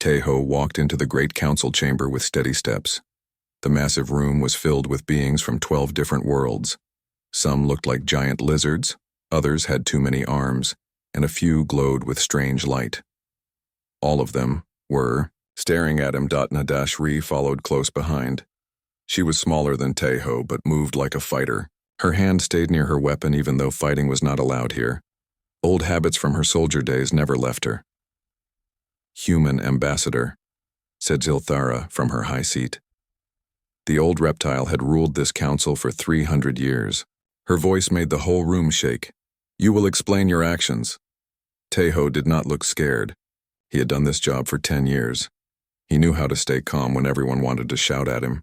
Teho walked into the great council chamber with steady steps. The massive room was filled with beings from 12 different worlds. Some looked like giant lizards, others had too many arms, and a few glowed with strange light. All of them were staring at him. Nadashri followed close behind. She was smaller than Teho, but moved like a fighter. Her hand stayed near her weapon even though fighting was not allowed here. Old habits from her soldier days never left her. "Human ambassador," said Zilthara from her high seat. The old reptile had ruled this council for 300 years. Her voice made the whole room shake. "You will explain your actions." Teho did not look scared. He had done this job for 10 years. He knew how to stay calm when everyone wanted to shout at him.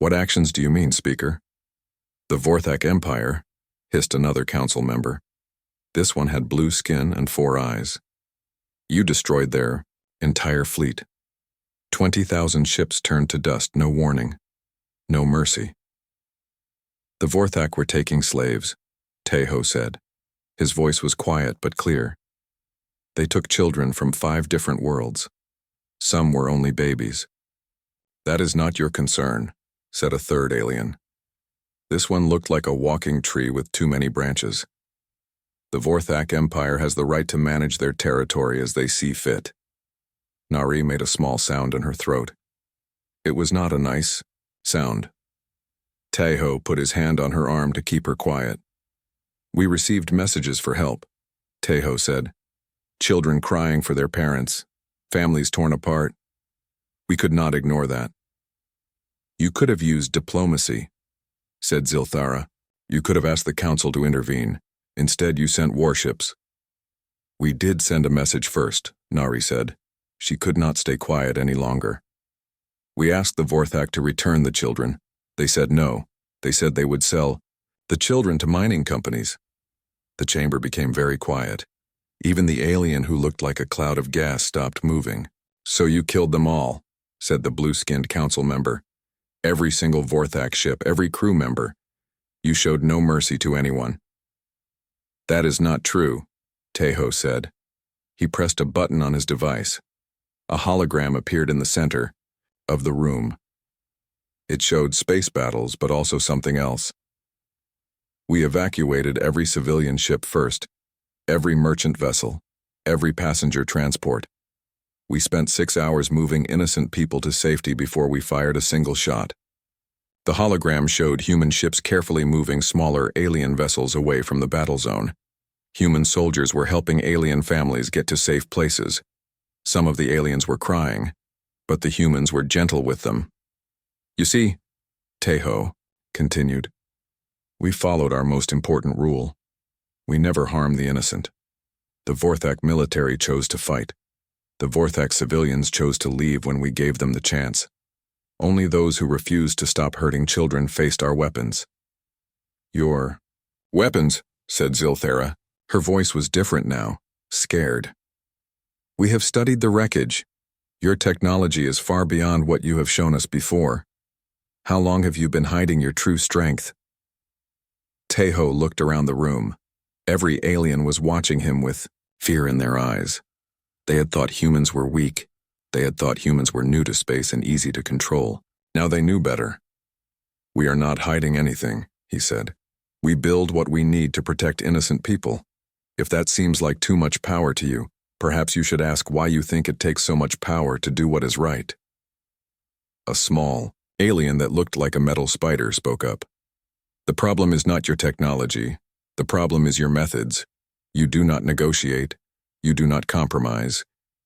"What actions do you mean, Speaker?" "The Vorthak Empire," hissed another council member. This one had blue skin and 4 eyes. "You destroyed their entire fleet. 20,000 ships turned to dust, no warning, no mercy." "The Vorthak were taking slaves," Teho said. His voice was quiet but clear. "They took children from 5 different worlds. Some were only babies." "That is not your concern," said a third alien. This one looked like a walking tree with too many branches. "The Vorthak Empire has the right to manage their territory as they see fit." Nari made a small sound in her throat. It was not a nice sound. Teho put his hand on her arm to keep her quiet. "We received messages for help," Teho said. "Children crying for their parents, families torn apart. We could not ignore that." "You could have used diplomacy," said Zilthara. "You could have asked the council to intervene. Instead, you sent warships." "We did send a message first," Nari said. She could not stay quiet any longer. "We asked the Vorthak to return the children. They said no. They said they would sell the children to mining companies." The chamber became very quiet. Even the alien who looked like a cloud of gas stopped moving. "So you killed them all," said the blue-skinned council member. "Every single Vorthak ship, every crew member. You showed no mercy to anyone." "That is not true," Teho said. He pressed a button on his device. A hologram appeared in the center of the room. It showed space battles, but also something else. "We evacuated every civilian ship first, every merchant vessel, every passenger transport. We spent 6 hours moving innocent people to safety before we fired a single shot." The hologram showed human ships carefully moving smaller alien vessels away from the battle zone. Human soldiers were helping alien families get to safe places. Some of the aliens were crying, but the humans were gentle with them. "You see," Teho continued, "we followed our most important rule. We never harmed the innocent. The Vorthak military chose to fight. The Vorthak civilians chose to leave when we gave them the chance. Only those who refused to stop hurting children faced our weapons." "Your weapons," said Zilthara. Her voice was different now, scared. "We have studied the wreckage. Your technology is far beyond what you have shown us before. How long have you been hiding your true strength?" Teho looked around the room. Every alien was watching him with fear in their eyes. They had thought humans were weak. They had thought humans were new to space and easy to control. Now they knew better. "We are not hiding anything," he said. "We build what we need to protect innocent people. If that seems like too much power to you, perhaps you should ask why you think it takes so much power to do what is right." A small alien that looked like a metal spider spoke up. "The problem is not your technology. The problem is your methods. You do not negotiate. You do not compromise.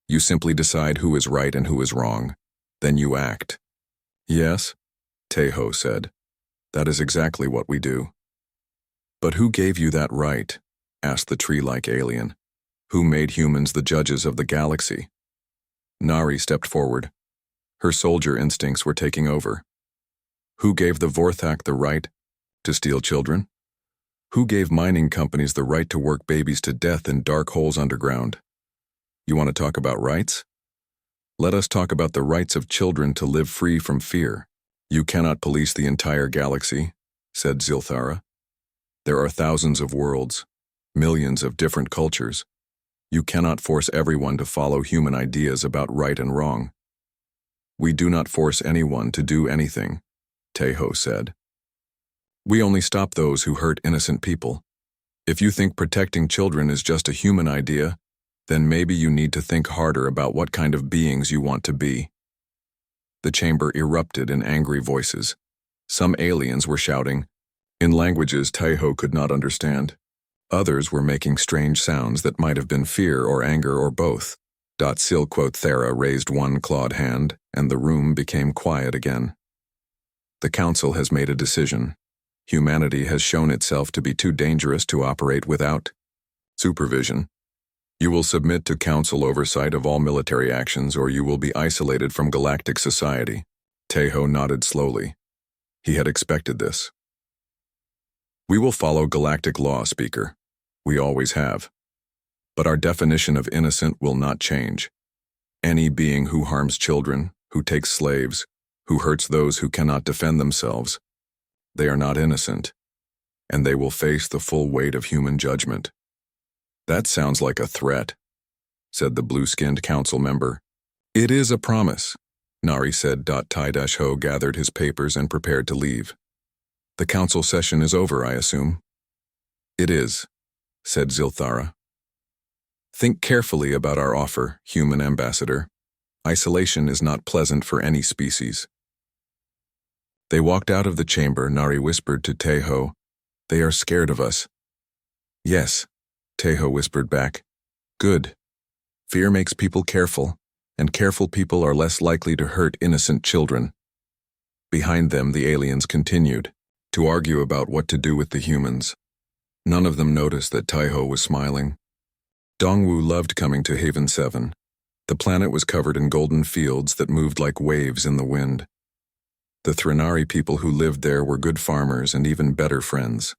You simply decide who is right and who is wrong. Then you act." "Yes," Teho said. "That is exactly what we do." "But who gave you that right?" asked the tree-like alien. "Who made humans the judges of the galaxy?" Nari stepped forward. Her soldier instincts were taking over. "Who gave the Vorthak the right to steal children? Who gave mining companies the right to work babies to death in dark holes underground? You want to talk about rights? Let us talk about the rights of children to live free from fear." "You cannot police the entire galaxy," said Zilthara. "There are thousands of worlds, millions of different cultures. You cannot force everyone to follow human ideas about right and wrong. We do not force anyone to do anything, Taeho said. We only stop those who hurt innocent people. If you think protecting children is just a human idea, then maybe you need to think harder about what kind of beings you want to be. The chamber erupted in angry voices. Some aliens were shouting, in languages Taeho could not understand. Others were making strange sounds that might have been fear or anger or both. Silquothera raised one clawed hand, and the room became quiet again. The council has made a decision. Humanity has shown itself to be too dangerous to operate without supervision. You will submit to council oversight of all military actions, or you will be isolated from galactic society. Taeho nodded slowly. He had expected this. We will follow galactic law, Speaker. We always have. But our definition of innocent will not change. Any being who harms children, who takes slaves, who hurts those who cannot defend themselves, they are not innocent, and they will face the full weight of human judgment. That sounds like a threat, said the blue-skinned council member. It is a promise, Nari said. Tai-Ho gathered his papers and prepared to leave. The council session is over, I assume. It is, said Zilthara. Think carefully about our offer, human ambassador. Isolation is not pleasant for any species. They walked out of the chamber. Nari whispered to Taeho, they are scared of us. Yes, Taeho whispered back. Good. Fear makes people careful, and careful people are less likely to hurt innocent children. Behind them, the aliens continued to argue about what to do with the humans. None of them noticed that Taeho was smiling. Dongwu loved coming to Haven 7. The planet was covered in golden fields that moved like waves in the wind. The Threnari people who lived there were good farmers and even better friends.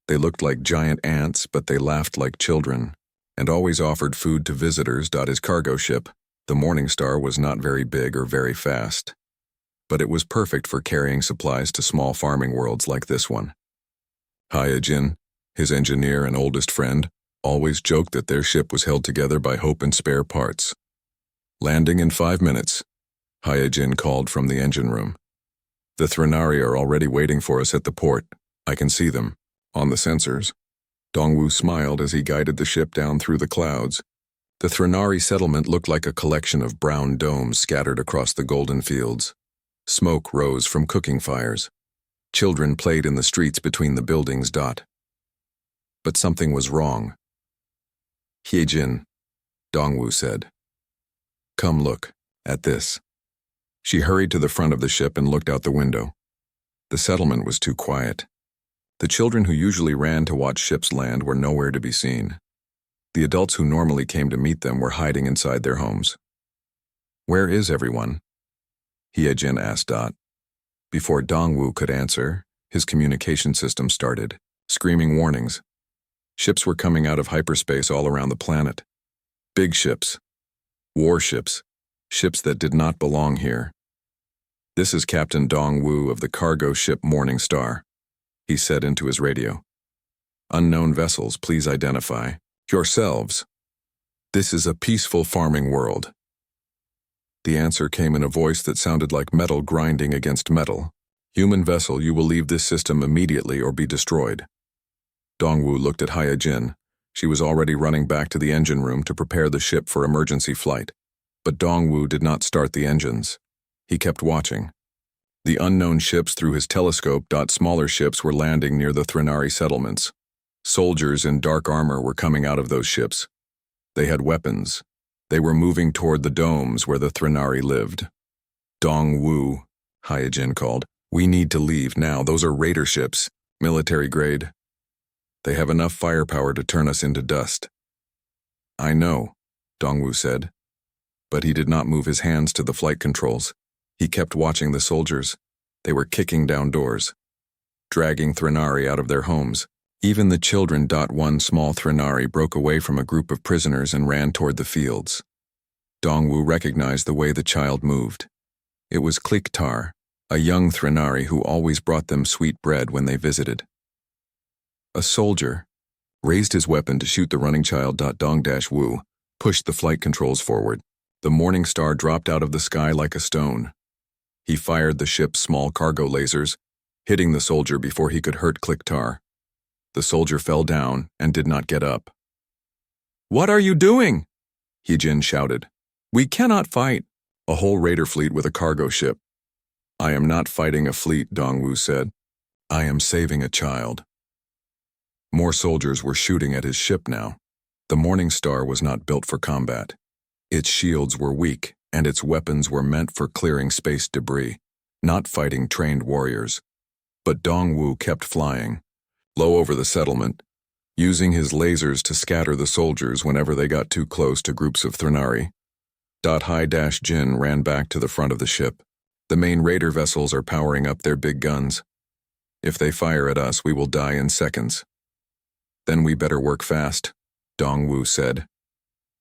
They looked like giant ants, but they laughed like children, and always offered food to visitors. His cargo ship, the Morning Star, was not very big or very fast, but it was perfect for carrying supplies to small farming worlds like this one. Hyojin, his engineer and oldest friend, always joked that their ship was held together by hope and spare parts. Landing in 5 minutes, Hyojin called from the engine room. The Threnari are already waiting for us at the port. I can see them, on the sensors. Dongwu smiled as he guided the ship down through the clouds. The Threnari settlement looked like a collection of brown domes scattered across the golden fields. Smoke rose from cooking fires. Children played in the streets between the buildings. But something was wrong. Hyejin, Dongwu said. Come look at this. She hurried to the front of the ship and looked out the window. The settlement was too quiet. The children who usually ran to watch ships land were nowhere to be seen. The adults who normally came to meet them were hiding inside their homes. Where is everyone? Hyejin asked. Before Dongwu could answer, his communication system started, screaming warnings. Ships were coming out of hyperspace all around the planet. Big ships. Warships. Ships that did not belong here. This is Captain Dongwu of the cargo ship Morning Star, he said into his radio. Unknown vessels, please identify yourselves. This is a peaceful farming world. The answer came in a voice that sounded like metal grinding against metal. Human vessel, you will leave this system immediately or be destroyed. Dongwu looked at Hyojin. She was already running back to the engine room to prepare the ship for emergency flight. But Dongwu did not start the engines. He kept watching. The unknown ships through his telescope. Smaller ships were landing near the Threnari settlements. Soldiers in dark armor were coming out of those ships. They had weapons. They were moving toward the domes where the Threnari lived. Dongwu, Hyojin called. We need to leave now. Those are raider ships, military grade. They have enough firepower to turn us into dust. I know, Dongwu said. But he did not move his hands to the flight controls. He kept watching the soldiers. They were kicking down doors, dragging Threnari out of their homes. Even the children. One small Threnari broke away from a group of prisoners and ran toward the fields. Dongwu recognized the way the child moved. It was Kliktar, a young Threnari who always brought them sweet bread when they visited. A soldier raised his weapon to shoot the running child. Dong-Wu, pushed the flight controls forward. The morning star dropped out of the sky like a stone. He fired the ship's small cargo lasers, hitting the soldier before he could hurt Kliktar. The soldier fell down and did not get up. "What are you doing?" Hee-jin shouted. "We cannot fight." "A whole raider fleet with a cargo ship." "I am not fighting a fleet," Dongwu said. "I am saving a child." More soldiers were shooting at his ship now. The Morning Star was not built for combat. Its shields were weak, and its weapons were meant for clearing space debris, not fighting trained warriors. But Dongwu kept flying, low over the settlement, using his lasers to scatter the soldiers whenever they got too close to groups of Threnari. Hi-Jin ran back to the front of the ship. "The main raider vessels are powering up their big guns. If they fire at us, we will die in seconds." "Then we better work fast," Dongwu said.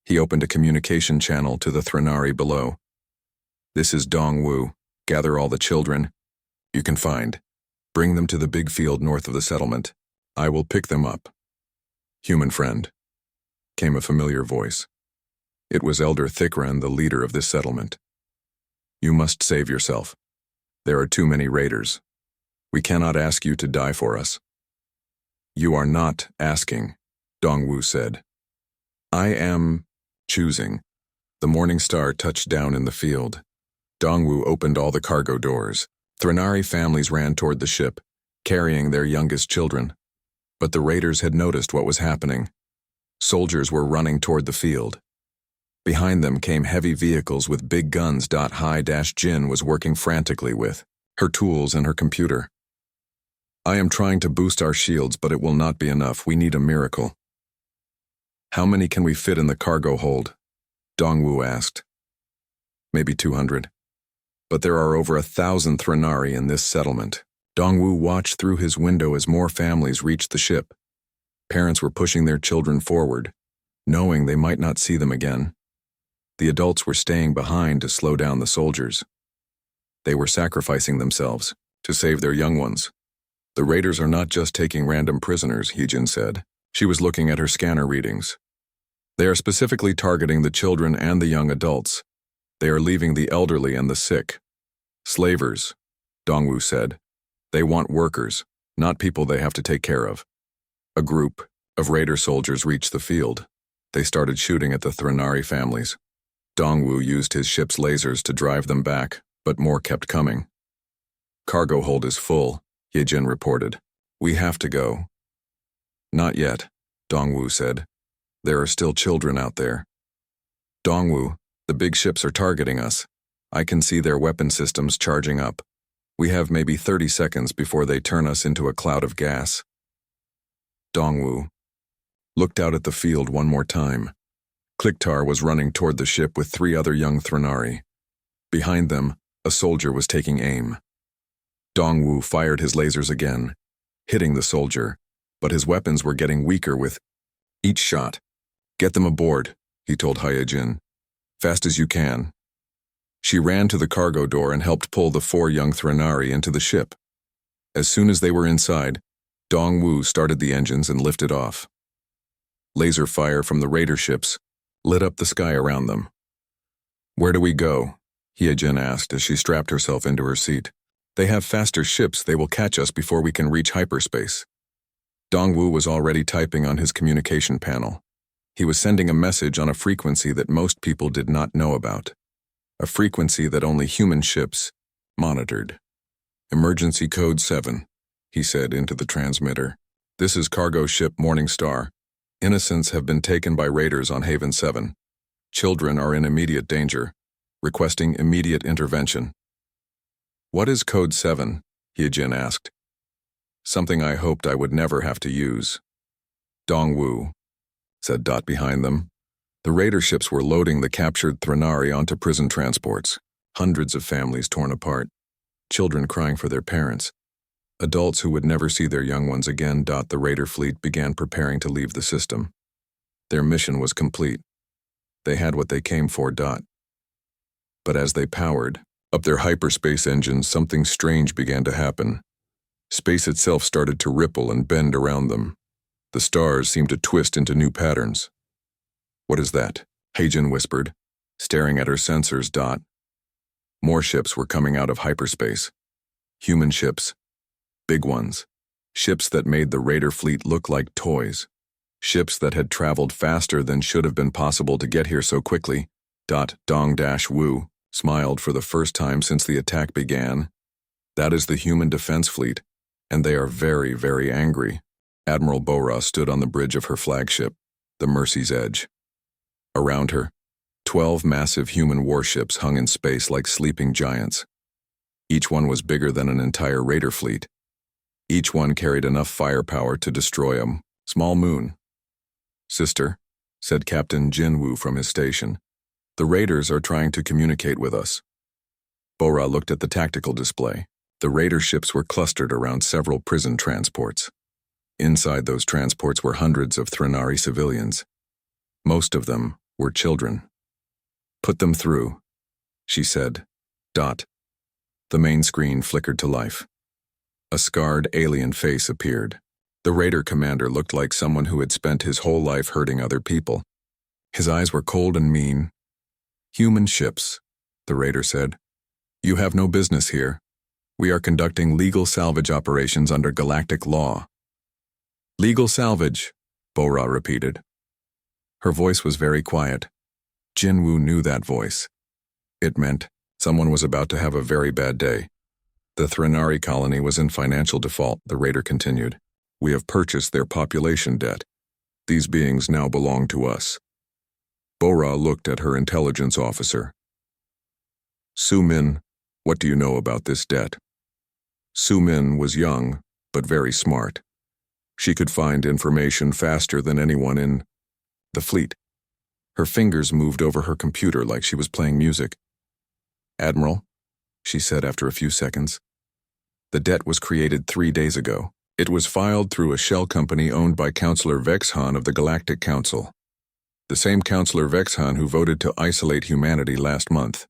He opened a communication channel to the Threnari below. "This is Dongwu. Gather all the children you can find. Bring them to the big field north of the settlement. I will pick them up." "Human friend," came a familiar voice. It was Elder Thikran, the leader of this settlement. "You must save yourself. There are too many raiders. We cannot ask you to die for us." "You are not asking," Dongwu said. "I am choosing." The Morning Star touched down in the field. Dongwu opened all the cargo doors. Threnari families ran toward the ship, carrying their youngest children. But the raiders had noticed what was happening. Soldiers were running toward the field. Behind them came heavy vehicles with big guns. Hi-Jin was working frantically with her tools and her computer. "I am trying to boost our shields, but it will not be enough. We need a miracle." "How many can we fit in the cargo hold?" Dongwu asked. "Maybe 200. But there are over 1,000 Threnari in this settlement." Dongwu watched through his window as more families reached the ship. Parents were pushing their children forward, knowing they might not see them again. The adults were staying behind to slow down the soldiers. They were sacrificing themselves to save their young ones. "The raiders are not just taking random prisoners," Hee-jin said. She was looking at her scanner readings. "They are specifically targeting the children and the young adults. They are leaving the elderly and the sick." "Slavers," Dongwu said. "They want workers, not people they have to take care of." A group of raider soldiers reached the field. They started shooting at the Threnari families. Dongwu used his ship's lasers to drive them back, but more kept coming. "Cargo hold is full," Hee-jin reported. "We have to go." "Not yet," Dongwu said. "There are still children out there." "Dongwu, the big ships are targeting us. I can see their weapon systems charging up. We have maybe 30 seconds before they turn us into a cloud of gas." Dongwu looked out at the field one more time. Kliktar was running toward the ship with 3 other young Threnari. Behind them, a soldier was taking aim. Dongwu fired his lasers again, hitting the soldier, but his weapons were getting weaker with each shot. "Get them aboard," he told Hi-jin. "Fast as you can." She ran to the cargo door and helped pull the 4 young Threnari into the ship. As soon as they were inside, Dongwu started the engines and lifted off. Laser fire from the raider ships lit up the sky around them. "Where do we go?" Hee-jin asked as she strapped herself into her seat. "They have faster ships. They will catch us before we can reach hyperspace." Dongwu was already typing on his communication panel. He was sending a message on a frequency that most people did not know about. A frequency that only human ships monitored. "Emergency code 7, he said into the transmitter. "This is cargo ship Morning Star. Innocents have been taken by raiders on Haven 7. Children are in immediate danger. Requesting immediate intervention." "What is code 7? Hee-jin asked. "Something I hoped I would never have to use." "Dongwu," said Dot behind them. The raider ships were loading the captured Threnari onto prison transports. Hundreds of families torn apart. Children crying for their parents. Adults who would never see their young ones again. The raider fleet began preparing to leave the system. Their mission was complete. They had what they came for. But as they powered up their hyperspace engines, something strange began to happen. Space itself started to ripple and bend around them. The stars seemed to twist into new patterns. "What is that?" Heijin whispered, staring at her sensors. More ships were coming out of hyperspace. Human ships. Big ones. Ships that made the raider fleet look like toys. Ships that had traveled faster than should have been possible to get here so quickly. Dong-Wu smiled for the first time since the attack began. That is the human defense fleet, and they are very, very angry. Admiral Bora stood on the bridge of her flagship, the Mercy's Edge. Around her, 12 massive human warships hung in space like sleeping giants. Each one was bigger than an entire raider fleet. Each one carried enough firepower to destroy a small moon. "Sister," said Captain Jinwoo from his station, "the raiders are trying to communicate with us." Bora looked at the tactical display. The raider ships were clustered around several prison transports. Inside those transports were hundreds of Threnari civilians. Most of them were children. "Put them through," she said. The main screen flickered to life. A scarred alien face appeared. The raider commander looked like someone who had spent his whole life hurting other people. His eyes were cold and mean. "Human ships," the raider said. "You have no business here. We are conducting legal salvage operations under galactic law." "Legal salvage," Bora repeated. Her voice was very quiet. Jinwoo knew that voice. It meant someone was about to have a very bad day. "The Threnari colony was in financial default," the raider continued. "We have purchased their population debt. These beings now belong to us." Bora looked at her intelligence officer. "Su-min, what do you know about this debt?" Su-min was young, but very smart. She could find information faster than anyone in the fleet. Her fingers moved over her computer like she was playing music. "Admiral," she said after a few seconds, "the debt was created 3 days ago. It was filed through a shell company owned by Councillor Vexhan of the Galactic Council. The same Councillor Vexhan who voted to isolate humanity last month."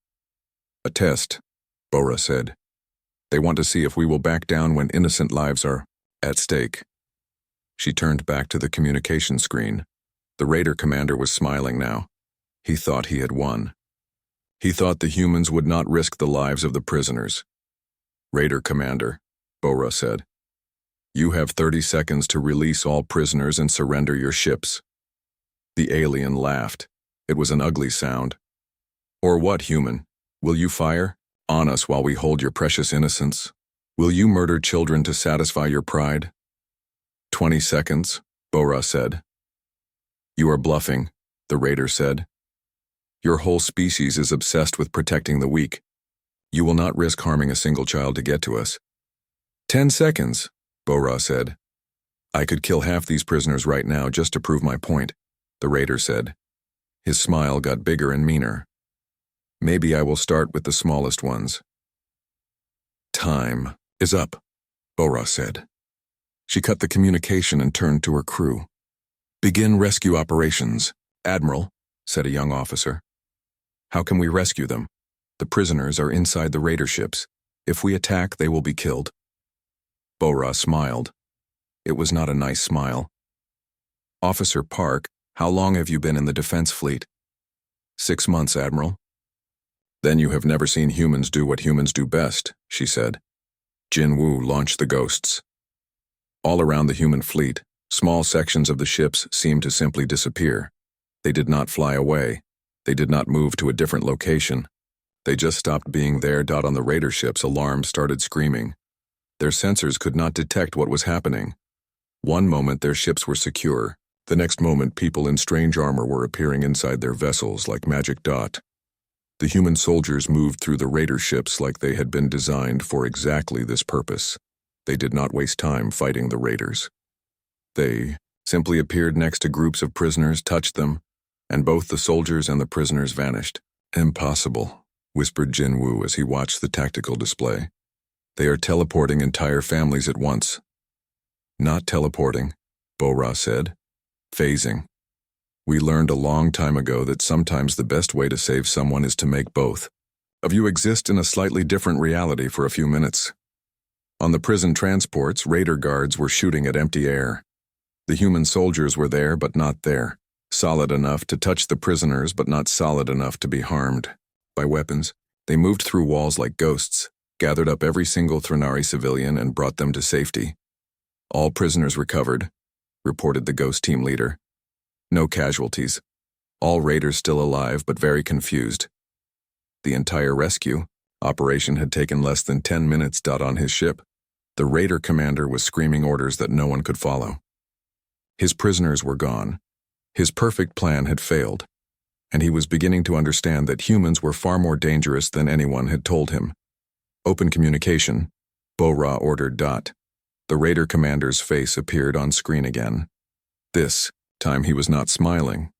"A test," Bora said. "They want to see if we will back down when innocent lives are at stake." She turned back to the communication screen. The raider commander was smiling now. He thought he had won. He thought the humans would not risk the lives of the prisoners. "Raider commander," Bora said, "you have 30 seconds to release all prisoners and surrender your ships." The alien laughed. It was an ugly sound. "Or what, human? Will you fire on us while we hold your precious innocence? Will you murder children to satisfy your pride?" 20 seconds, Bora said. "You are bluffing," the raider said. "Your whole species is obsessed with protecting the weak. You will not risk harming a single child to get to us." 10 seconds, Bora said. "I could kill half these prisoners right now just to prove my point," the raider said. His smile got bigger and meaner. "Maybe I will start with the smallest ones." "Time is up," Bora said. She cut the communication and turned to her crew. "Begin rescue operations, Admiral," said a young officer. "How can we rescue them? The prisoners are inside the raider ships. If we attack, they will be killed." Bora smiled. It was not a nice smile. "Officer Park, how long have you been in the defense fleet?" 6 months, Admiral." "Then you have never seen humans do what humans do best," she said. Jinwoo launched the ghosts. All around the human fleet, small sections of the ships seemed to simply disappear. They did not fly away. They did not move to a different location. They just stopped being there. On the raider ships, alarms started screaming. Their sensors could not detect what was happening. One moment their ships were secure. The next moment people in strange armor were appearing inside their vessels like magic. The human soldiers moved through the raider ships like they had been designed for exactly this purpose. They did not waste time fighting the raiders. They simply appeared next to groups of prisoners, touched them, and both the soldiers and the prisoners vanished. "Impossible," whispered Jinwoo as he watched the tactical display. "They are teleporting entire families at once." "Not teleporting," Bora said. "Phasing. We learned a long time ago that sometimes the best way to save someone is to make both of you exist in a slightly different reality for a few minutes." On the prison transports, raider guards were shooting at empty air. The human soldiers were there but not there. solid enough to touch the prisoners but not solid enough to be harmed by weapons. They moved through walls like ghosts, gathered up every single Threnari civilian and brought them to safety. All prisoners recovered, reported the ghost team leader. No casualties. All raiders still alive but very confused. The entire rescue operation had taken less than 10 minutes. On his ship, the raider commander was screaming orders that no one could follow. His prisoners were gone. His perfect plan had failed, and he was beginning to understand that humans were far more dangerous than anyone had told him. Open communication, Bo-Ra ordered. The raider commander's face appeared on screen again. This time he was not smiling.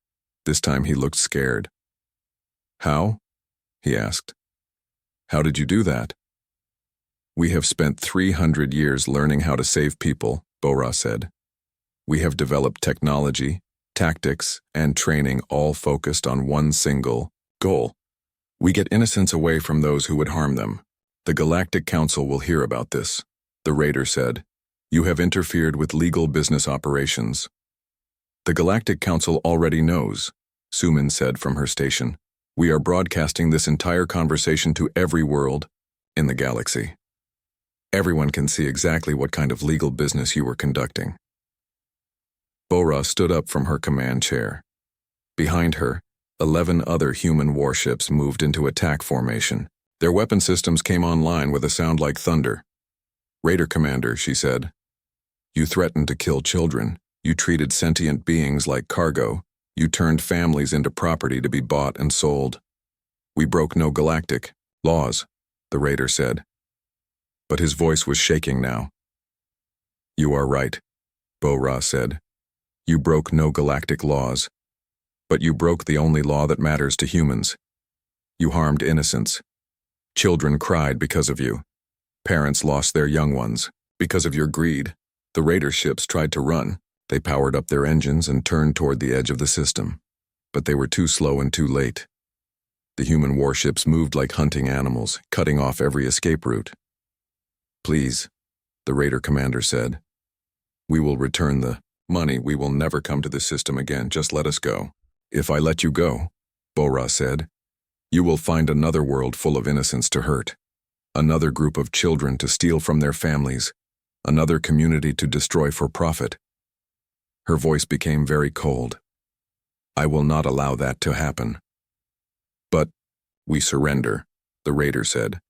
This time he looked scared. "How?" he asked. "How did you do that?" "We have spent 300 years learning how to save people," Bo-Ra said. "We have developed technology, tactics, and training all focused on one single goal. We get innocents away from those who would harm them. The Galactic Council will hear about this," the raider said. "You have interfered with legal business operations." "The Galactic Council already knows," Suman said from her station. "We are broadcasting this entire conversation to every world in the galaxy. Everyone can see exactly what kind of legal business you were conducting." Bo-Ra stood up from her command chair. Behind her, 11 other human warships moved into attack formation. Their weapon systems came online with a sound like thunder. "Raider Commander," she said, "you threatened to kill children. You treated sentient beings like cargo. You turned families into property to be bought and sold. We broke no galactic laws," the raider said. But his voice was shaking now. "You are right," Bo-Ra said. "You broke no galactic laws. But you broke the only law that matters to humans. You harmed innocents. Children cried because of you. Parents lost their young ones because of your greed. The raider ships tried to run. They powered up their engines and turned toward the edge of the system. But they were too slow and too late. The human warships moved like hunting animals, cutting off every escape route. "Please," the raider commander said. "We will return the money. We will never come to this system again. Just let us go." "If I let you go," Bo-Ra said, "you will find another world full of innocents to hurt. Another group of children to steal from their families. Another community to destroy for profit." Her voice became very cold. "I will not allow that to happen." "But we surrender," the raider said.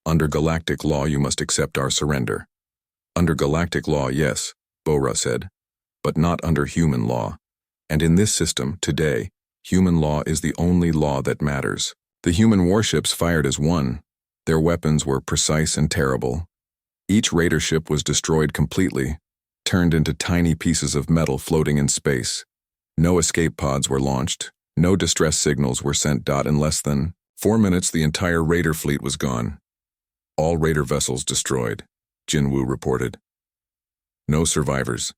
"Under galactic law, you must accept our surrender." "Under galactic law, yes," Bo-Ra said, "but not under human law. And in this system, today, human law is the only law that matters." The human warships fired as one. Their weapons were precise and terrible. Each raider ship was destroyed completely, turned into tiny pieces of metal floating in space. No escape pods were launched. No distress signals were sent. In less than 4 minutes, the entire raider fleet was gone. "All raider vessels destroyed," Jinwoo reported. "No survivors."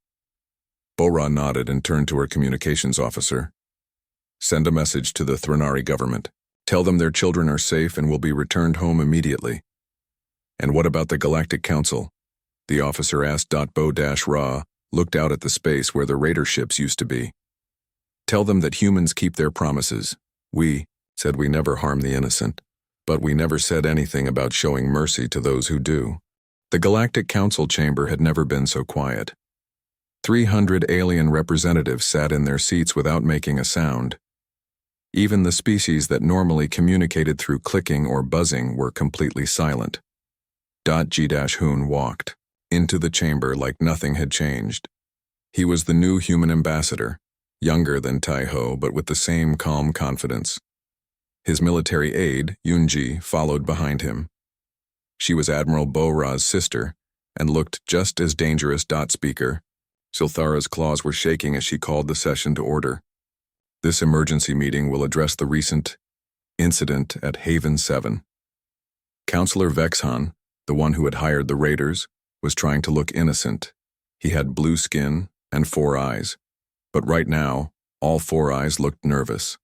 Bo-Ra nodded and turned to her communications officer. "Send a message to the Threnari government. Tell them their children are safe and will be returned home immediately." "And what about the Galactic Council?" the officer asked. Bo-Ra looked out at the space where the raider ships used to be. "Tell them that humans keep their promises. We said we never harm the innocent, but we never said anything about showing mercy to those who do." The Galactic Council chamber had never been so quiet. 300 alien representatives sat in their seats without making a sound. Even the species that communicated through clicking or buzzing were completely silent. G-Hoon walked into the chamber like nothing had changed. He was the new human ambassador, younger than Tai-Ho but with the same calm confidence. His military aide, Yoon-ji, followed behind him. She was Admiral Bo-Ra's sister and looked just as dangerous. Speaker, Silthara's claws were shaking as she called the session to order. "This emergency meeting will address the recent incident at Haven 7. Counselor Vexhan, the one who had hired the raiders, was trying to look innocent. He had blue skin and 4 eyes, but right now, all 4 eyes looked nervous.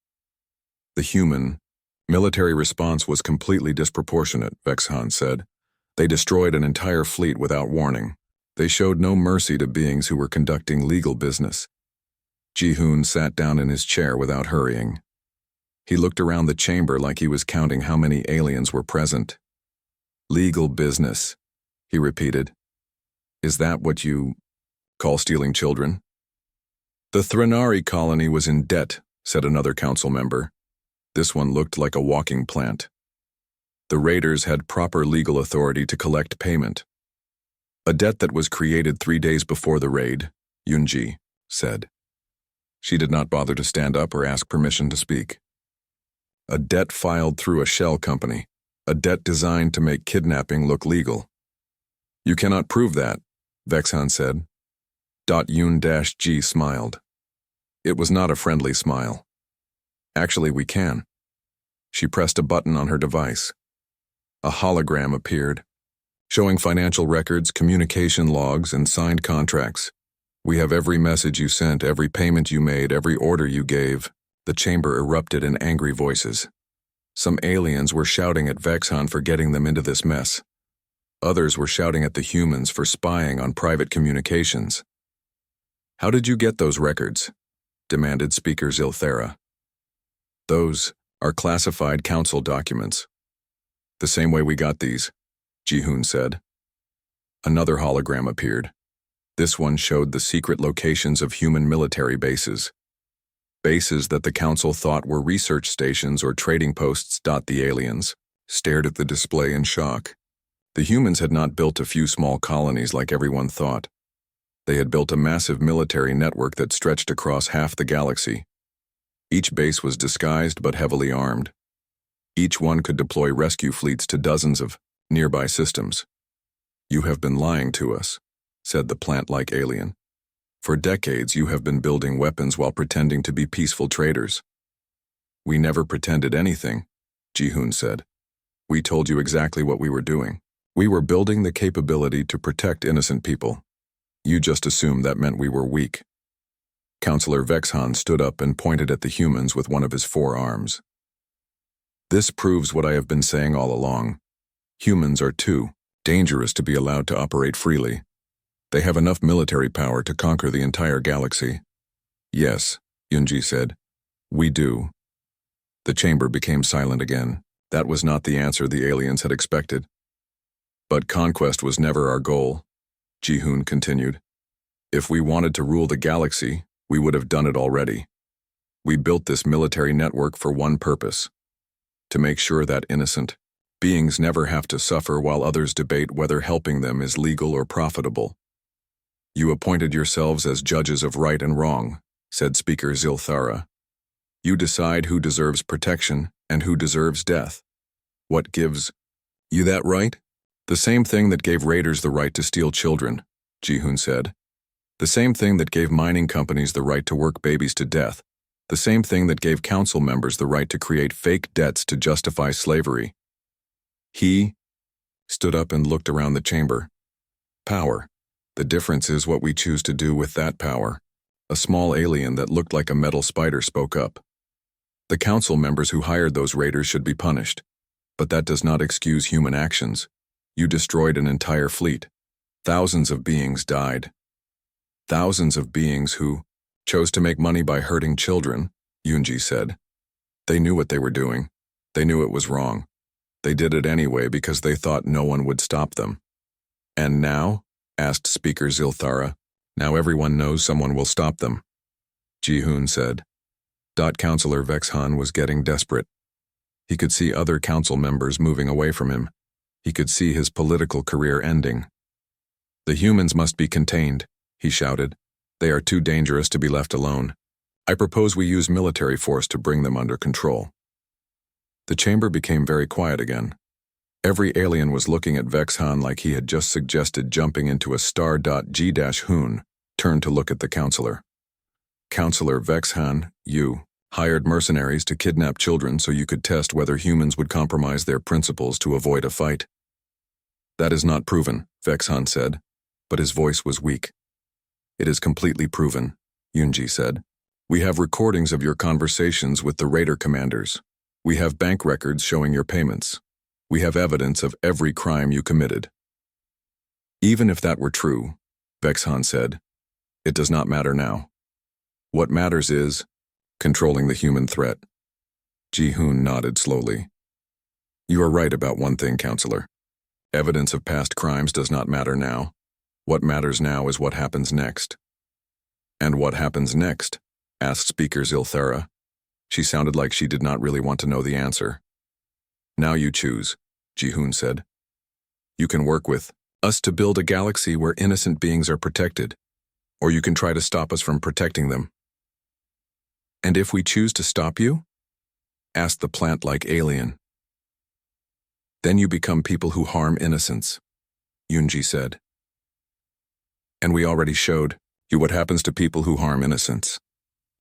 The human military response was completely disproportionate," Vexhan said. "They destroyed an entire fleet without warning. They showed no mercy to beings who were conducting legal business. Ji-hoon sat down in his chair without hurrying. He looked around the chamber like he was counting how many aliens were present. Legal business, he repeated. Is that what you call stealing children? The Thranari colony was in debt, said another council member. This one looked like a walking plant. The raiders had proper legal authority to collect payment. A debt that was created 3 days before the raid, Yoonji said. She did not bother to stand up or ask permission to speak. A debt filed through a shell company, a debt designed to make kidnapping look legal. You cannot prove that, Vexhan said. Yoon-G smiled. It was not a friendly smile. Actually, we can. She pressed a button on her device. A hologram appeared, showing financial records, communication logs, and signed contracts. We have every message you sent, every payment you made, every order you gave. The chamber erupted in angry voices. Some aliens were shouting at Vexhan for getting them into this mess. Others were shouting at the humans for spying on private communications. How did you get those records? Demanded Speaker Zilthera. Those are classified council documents. The same way we got these, Ji-hoon said. Another hologram appeared. This one showed the secret locations of human military bases. Bases that the council thought were research stations or trading posts. The aliens stared at the display in shock. The humans had not built a few small colonies like everyone thought. They had built a massive military network that stretched across half the galaxy. Each base was disguised but heavily armed. Each one could deploy rescue fleets to dozens of nearby systems. You have been lying to us, said the plant-like alien. For decades you have been building weapons while pretending to be peaceful traders. We never pretended anything, Ji-hoon said. We told you exactly what we were doing. We were building the capability to protect innocent people. You just assumed that meant we were weak. Counselor Vexhan stood up and pointed at the humans with one of his 4 arms. This proves what I have been saying all along. Humans are too dangerous to be allowed to operate freely. They have enough military power to conquer the entire galaxy. Yes, Yoonji said. We do. The chamber became silent again. That was not the answer the aliens had expected. But conquest was never our goal, Ji-hoon continued. If we wanted to rule the galaxy, we would have done it already. We built this military network for one purpose: to make sure that innocent beings never have to suffer while others debate whether helping them is legal or profitable. You appointed yourselves as judges of right and wrong, said Speaker Zilthara. You decide who deserves protection and who deserves death. What gives you that right? The same thing that gave raiders the right to steal children, Ji-hoon said. The same thing that gave mining companies the right to work babies to death. The same thing that gave council members the right to create fake debts to justify slavery. He stood up and looked around the chamber. Power. The difference is what we choose to do with that power. A small alien that looked like a metal spider spoke up. The council members who hired those raiders should be punished. But that does not excuse human actions. You destroyed an entire fleet. Thousands of beings died. Thousands of beings who chose to make money by hurting children, Yoonji said. They knew what they were doing. They knew it was wrong. They did it anyway because they thought no one would stop them. And now? Asked Speaker Zilthara. Now everyone knows someone will stop them, Ji-hoon said. Counselor Vexhan was getting desperate. He could see other council members moving away from him. He could see his political career ending. The humans must be contained, he shouted. They are too dangerous to be left alone. I propose we use military force to bring them under control. The chamber became very quiet again. Every alien was looking at Vexhan like he had just suggested jumping into a star. G-hoon turned to look at the counselor. Counselor Vexhan, you hired mercenaries to kidnap children so you could test whether humans would compromise their principles to avoid a fight. That is not proven, Vexhan said, but his voice was weak. It is completely proven, Yoonji said. We have recordings of your conversations with the raider commanders. We have bank records showing your payments. We have evidence of every crime you committed. Even if that were true, Vexhan said, it does not matter now. What matters is controlling the human threat. Ji-hoon nodded slowly. You are right about one thing, Counselor. Evidence of past crimes does not matter now. What matters now is what happens next. And what happens next? Asked Speaker Zilthara. She sounded like she did not really want to know the answer. Now you choose, Ji-hoon said. You can work with us to build a galaxy where innocent beings are protected, or you can try to stop us from protecting them. And if we choose to stop you? Asked the plant-like alien. Then you become people who harm innocents, Yoonji said. And we already showed you what happens to people who harm innocents.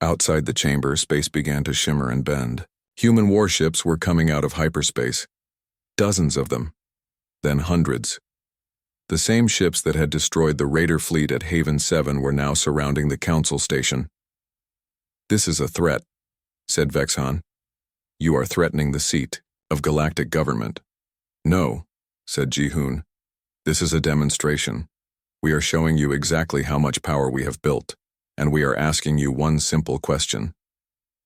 Outside the chamber, space began to shimmer and bend. Human warships were coming out of hyperspace. Dozens of them. Then hundreds. The same ships that had destroyed the Raider fleet at Haven 7 were now surrounding the Council station. This is a threat, said Vexhan. You are threatening the seat of galactic government. No, said Ji-hoon. This is a demonstration. We are showing you exactly how much power we have built, and we are asking you one simple question.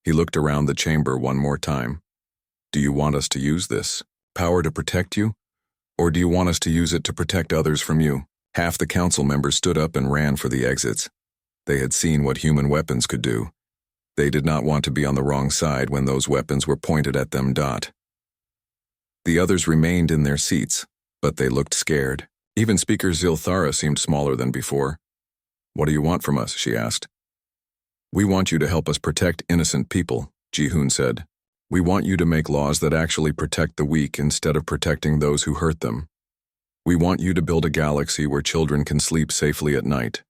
He looked around the chamber one more time. Do you want us to use this power to protect you? Or do you want us to use it to protect others from you? Half the council members stood up and ran for the exits. They had seen what human weapons could do. They did not want to be on the wrong side when those weapons were pointed at them. The others remained in their seats, but they looked scared. Even Speaker Zilthara seemed smaller than before. What do you want from us? She asked. We want you to help us protect innocent people, Ji-hoon said. We want you to make laws that actually protect the weak instead of protecting those who hurt them. We want you to build a galaxy where children can sleep safely at night.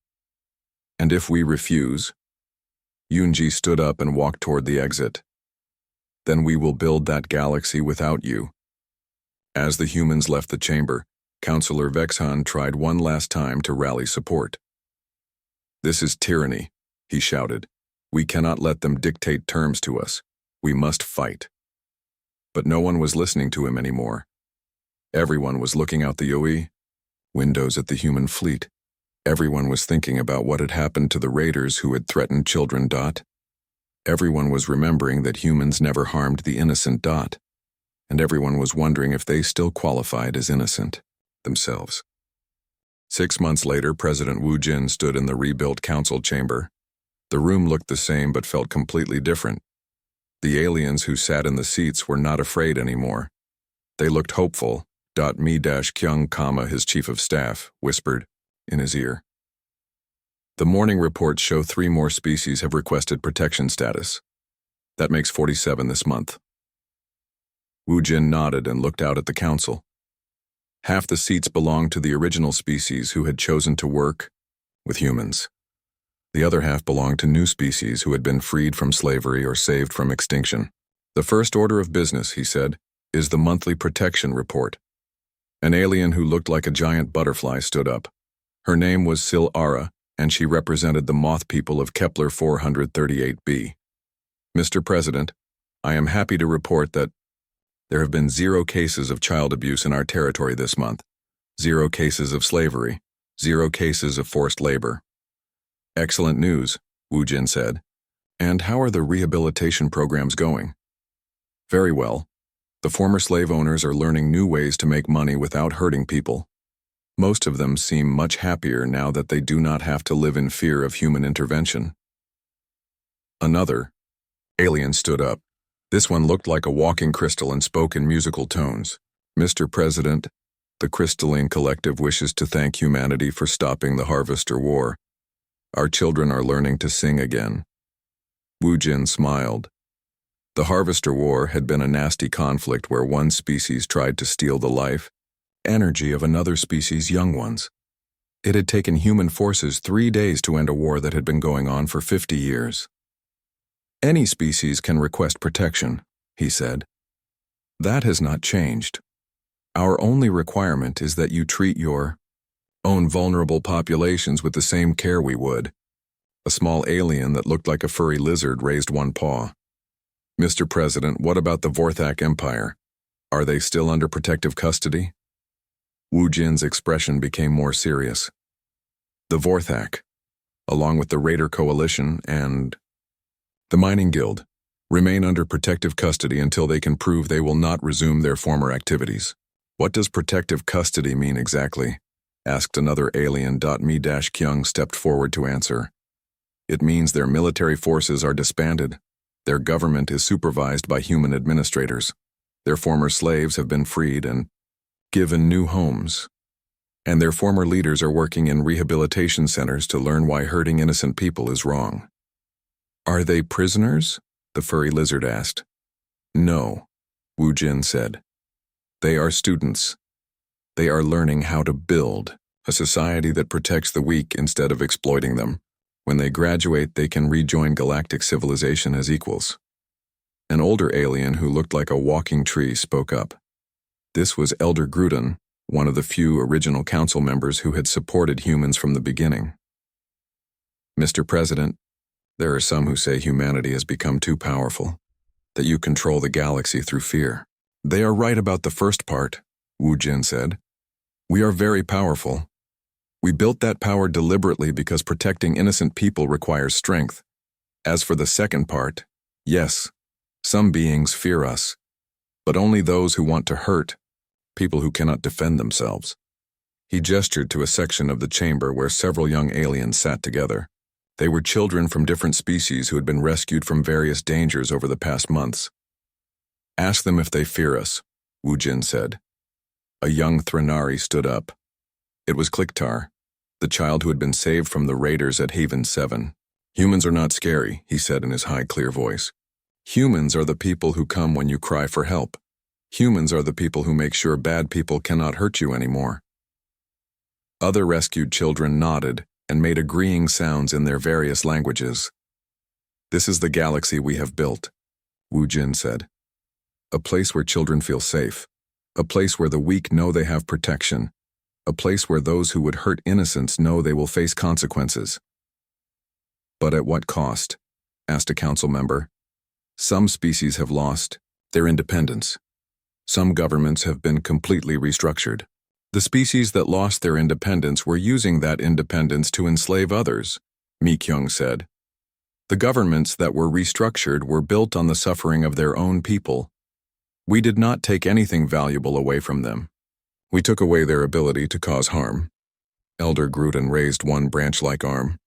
And if we refuse, Yoonji stood up and walked toward the exit. Then we will build that galaxy without you. As the humans left the chamber, Counselor Vexhan tried one last time to rally support. This is tyranny, he shouted. We cannot let them dictate terms to us. We must fight. But no one was listening to him anymore. Everyone was looking out the OE windows at the human fleet. Everyone was thinking about what had happened to the raiders who had threatened children. Everyone was remembering that humans never harmed the innocent. And everyone was wondering if they still qualified as innocent themselves. 6 months later, President Wu Jin stood in the rebuilt council chamber. The room looked the same but felt completely different. The aliens who sat in the seats were not afraid anymore. They looked hopeful. Mi-Kyung, his chief of staff, whispered in his ear. The morning reports show 3 more species have requested protection status. That makes 47 this month. Wu Jin nodded and looked out at the council. Half the seats belonged to the original species who had chosen to work with humans. The other half belonged to new species who had been freed from slavery or saved from extinction. The first order of business, he said, is the monthly protection report. An alien who looked like a giant butterfly stood up. Her name was Sil-Ara, and she represented the moth people of Kepler 438b. Mr. President, I am happy to report that there have been 0 cases of child abuse in our territory this month, 0 cases of slavery, 0 cases of forced labor. Excellent news, Wu Jin said. And how are the rehabilitation programs going? Very well. The former slave owners are learning new ways to make money without hurting people. Most of them seem much happier now that they do not have to live in fear of human intervention. Another alien stood up. This one looked like a walking crystal and spoke in musical tones. Mr. President, the Crystalline Collective wishes to thank humanity for stopping the Harvester War. Our children are learning to sing again. Wu Jin smiled. The Harvester War had been a nasty conflict where one species tried to steal the life, energy of another species' young ones. It had taken human forces 3 days to end a war that had been going on for 50 years. Any species can request protection, he said. That has not changed. Our only requirement is that you treat your own vulnerable populations with the same care we would. A small alien that looked like a furry lizard raised one paw. Mr. President, what about the Vorthak Empire? Are they still under protective custody? Wu Jin's expression became more serious. The Vorthak, along with the Raider Coalition and The Mining Guild. Remain under protective custody until they can prove they will not resume their former activities. What does protective custody mean exactly? Asked another alien. Me-Kyung stepped forward to answer. It means their military forces are disbanded. Their government is supervised by human administrators. Their former slaves have been freed and given new homes. And their former leaders are working in rehabilitation centers to learn why hurting innocent people is wrong. Are they prisoners? The furry lizard asked. No, Wu Jin said. They are students. They are learning how to build a society that protects the weak instead of exploiting them. When they graduate, they can rejoin galactic civilization as equals. An older alien who looked like a walking tree spoke up. This was Elder Gruden, one of the few original council members who had supported humans from the beginning. Mr. President, there are some who say humanity has become too powerful, that you control the galaxy through fear. They are right about the first part, Wu Jin said. We are very powerful. We built that power deliberately because protecting innocent people requires strength. As for the second part, yes, some beings fear us, but only those who want to hurt, people who cannot defend themselves. He gestured to a section of the chamber where several young aliens sat together. They were children from different species who had been rescued from various dangers over the past months. Ask them if they fear us, Wu Jin said. A young Thranari stood up. It was Kliktar, the child who had been saved from the raiders at Haven 7. Humans are not scary, he said in his high, clear voice. Humans are the people who come when you cry for help. Humans are the people who make sure bad people cannot hurt you anymore. Other rescued children nodded and made agreeing sounds in their various languages. This is the galaxy we have built, Wu Jin said. A place where children feel safe. A place where the weak know they have protection. A place where those who would hurt innocents know they will face consequences. But at what cost? Asked a council member. Some species have lost their independence. Some governments have been completely restructured. The species that lost their independence were using that independence to enslave others, Mi-Kyung said. The governments that were restructured were built on the suffering of their own people. We did not take anything valuable away from them. We took away their ability to cause harm. Elder Gruden raised one branch-like arm.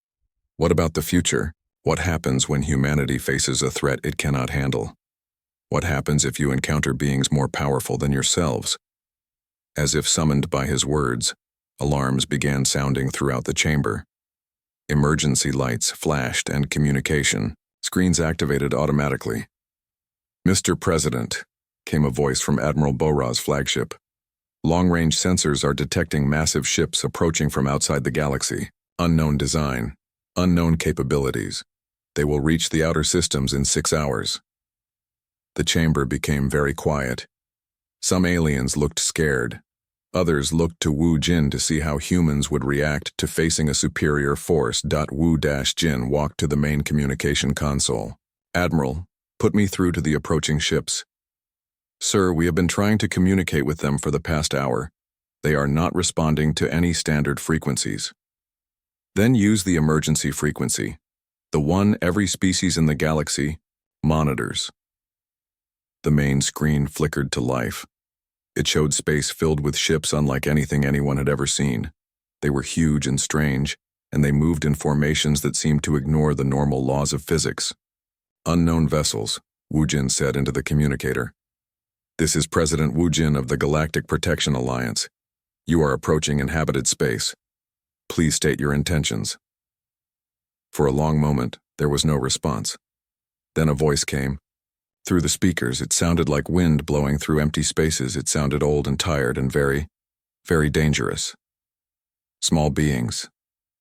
What about the future? What happens when humanity faces a threat it cannot handle? What happens if you encounter beings more powerful than yourselves? As if summoned by his words, alarms began sounding throughout the chamber. Emergency lights flashed and communication screens activated automatically. Mr. President, came a voice from Admiral Bora's flagship. Long-range sensors are detecting massive ships approaching from outside the galaxy. Unknown design, unknown capabilities. They will reach the outer systems in 6 hours. The chamber became very quiet. Some aliens looked scared. Others looked to Wu Jin to see how humans would react to facing a superior force. Wu-Jin walked to the main communication console. Admiral, put me through to the approaching ships. Sir, we have been trying to communicate with them for the past hour. They are not responding to any standard frequencies. Then use the emergency frequency, the one every species in the galaxy monitors. The main screen flickered to life. It showed space filled with ships unlike anything anyone had ever seen. They were huge and strange, and they moved in formations that seemed to ignore the normal laws of physics. Unknown vessels, Wu Jin said into the communicator. This is President Wu Jin of the Galactic Protection Alliance. You are approaching inhabited space. Please state your intentions. For a long moment, there was no response. Then a voice came. Through the speakers, it sounded like wind blowing through empty spaces. It sounded old and tired and very, very dangerous. Small beings,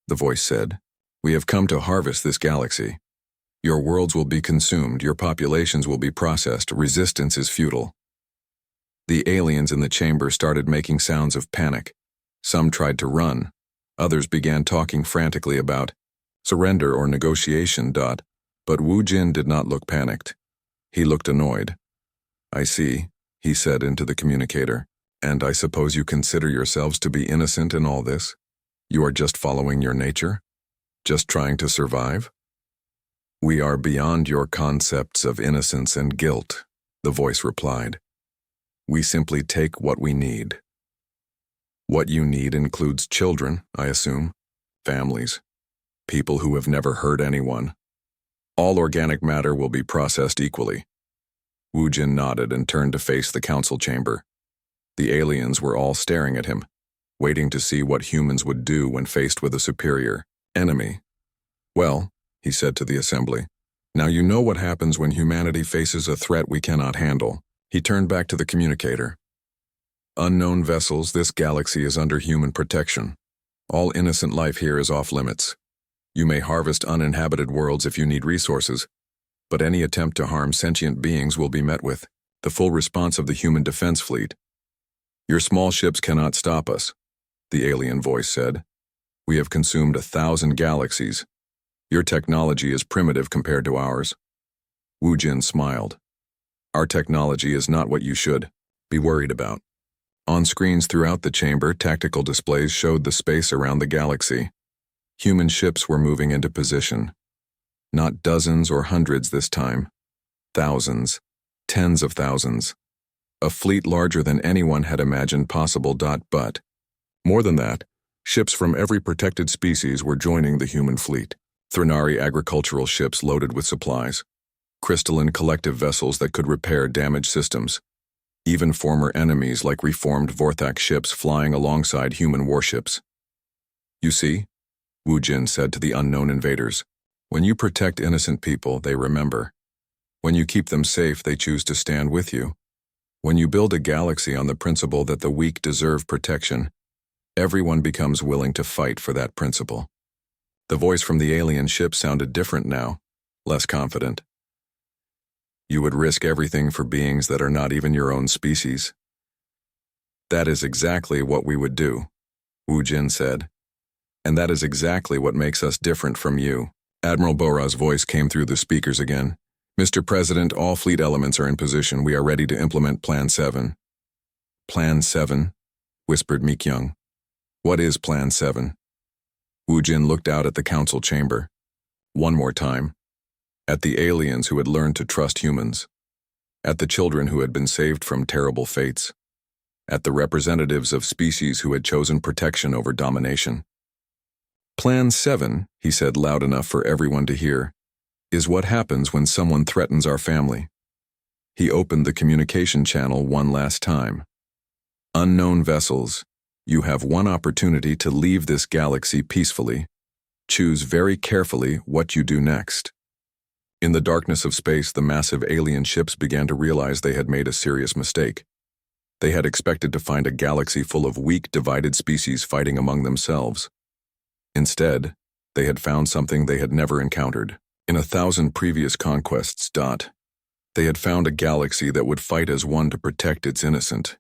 the voice said, we have come to harvest this galaxy. Your worlds will be consumed, your populations will be processed, resistance is futile. The aliens in the chamber started making sounds of panic. Some tried to run. Others began talking frantically about surrender or negotiation. But Wu Jin did not look panicked. He looked annoyed. I see, he said into the communicator. And I suppose you consider yourselves to be innocent in all this? You are just following your nature? Just trying to survive? "We are beyond your concepts of innocence and guilt," the voice replied. "We simply take what we need." "What you need includes children, I assume, families, people who have never hurt anyone. All organic matter will be processed equally." Wu Jin nodded and turned to face the council chamber. The aliens were all staring at him, waiting to see what humans would do when faced with a superior enemy. "Well," he said to the assembly, "now you know what happens when humanity faces a threat we cannot handle." He turned back to the communicator. "Unknown vessels, this galaxy is under human protection. All innocent life here is off limits. You may harvest uninhabited worlds if you need resources, but any attempt to harm sentient beings will be met with the full response of the human defense fleet. Your small ships cannot stop us," the alien voice said. "We have consumed 1,000 galaxies. Your technology is primitive compared to ours." Wu Jin smiled. "Our technology is not what you should be worried about." On screens throughout the chamber, tactical displays showed the space around the galaxy. Human ships were moving into position. Not dozens or hundreds this time. Thousands, tens of thousands. A fleet larger than anyone had imagined possible. But, more than that, ships from every protected species were joining the human fleet. Threnari agricultural ships loaded with supplies. Crystalline collective vessels that could repair damaged systems. Even former enemies like reformed Vorthak ships flying alongside human warships. "You see," Wu Jin said to the unknown invaders, "when you protect innocent people, they remember. When you keep them safe, they choose to stand with you. When you build a galaxy on the principle that the weak deserve protection, everyone becomes willing to fight for that principle." The voice from the alien ship sounded different now, less confident. "You would risk everything for beings that are not even your own species." "That is exactly what we would do," Wu Jin said. "And that is exactly what makes us different from you." Admiral Bora's voice came through the speakers again. "Mr. President, all fleet elements are in position. We are ready to implement Plan 7. "Plan 7? Whispered Mikyung. "What is Plan 7? Wu Jin looked out at the council chamber. One more time. At the aliens who had learned to trust humans. At the children who had been saved from terrible fates. At the representatives of species who had chosen protection over domination. "Plan 7, he said loud enough for everyone to hear, "is what happens when someone threatens our family." He opened the communication channel one last time. "Unknown vessels, you have one opportunity to leave this galaxy peacefully. Choose very carefully what you do next." In the darkness of space, the massive alien ships began to realize they had made a serious mistake. They had expected to find a galaxy full of weak, divided species fighting among themselves. Instead, they had found something they had never encountered. In 1,000 previous conquests. They had found a galaxy that would fight as one to protect its innocent,